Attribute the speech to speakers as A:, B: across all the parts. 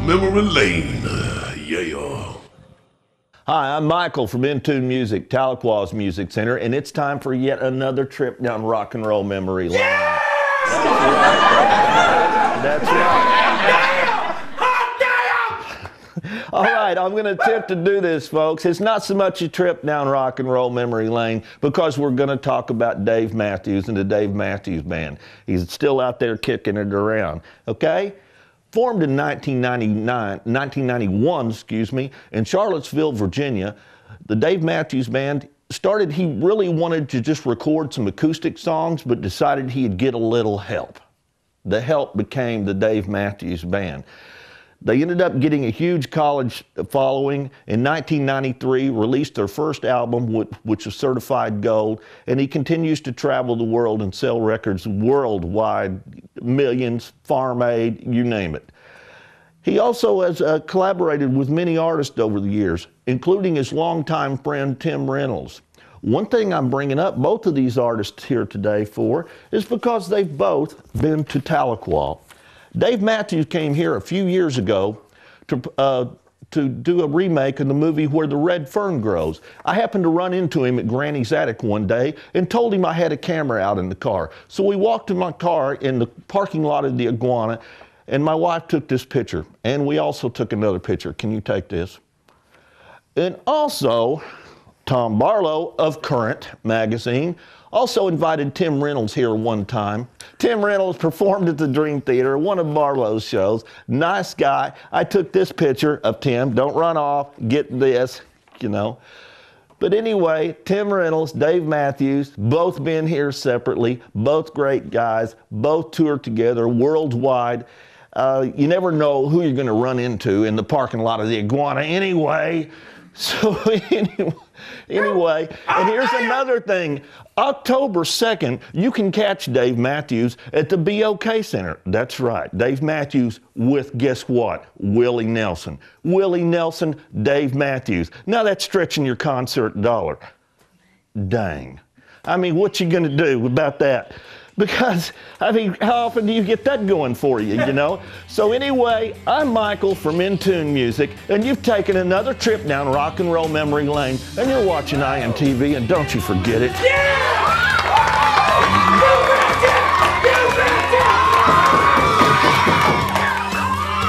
A: Memory Lane. Yeah.
B: Hi, I'm Michael from In Tune Music, Tahlequah's Music Center, and it's time for yet another trip down rock and roll memory lane. Yeah! That's right. All right, I'm going to attempt to do this, folks. It's not so much a trip down rock and roll memory lane because we're going to talk about Dave Matthews and the Dave Matthews Band. He's still out there kicking it around, okay? Formed in 1991, in Charlottesville, Virginia, the Dave Matthews Band started, he really wanted to just record some acoustic songs, but decided he'd get a little help. The help became the Dave Matthews Band. They ended up getting a huge college following. In 1993, released their first album, which was certified gold, and he continues to travel the world and sell records worldwide, millions, Farm Aid, you name it. He also has collaborated with many artists over the years, including his longtime friend Tim Reynolds. One thing I'm bringing up both of these artists here today for is because they've both been to Tahlequah. Dave Matthews came here a few years ago to do a remake of the movie Where the Red Fern Grows. I happened to run into him at Granny's attic one day and told him I had a camera out in the car. So we walked to my car in the parking lot of the Iguana, and my wife took this picture. And we also took another picture. Can you take this? And also, Tom Barlow of Current magazine also invited Tim Reynolds here one time. Tim Reynolds performed at the Dream Theater, one of Barlow's shows. Nice guy. I took this picture of Tim. Don't run off. Get this, you know. But anyway, Tim Reynolds, Dave Matthews, both been here separately, both great guys, both toured together worldwide. You never know who you're going to run into in the parking lot of the Iguana anyway. So anyway, and here's another thing. October 2nd, you can catch Dave Matthews at the BOK Center. That's right, Dave Matthews with, guess what? Willie Nelson. Willie Nelson, Dave Matthews. Now that's stretching your concert dollar. Dang. I mean, what you gonna do about that? Because, I mean, how often do you get that going for you, you know? So anyway, I'm Michael from In Tune Music, and you've taken another trip down rock and roll memory lane, and you're watching IMTV, and don't you forget it.
C: Yeah!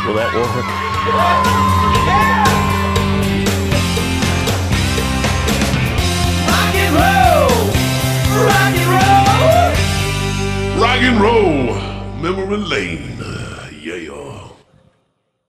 B: Will that work?
C: Rock and roll! Rock and roll!
A: Rock and roll. Memory Lane. Yeah.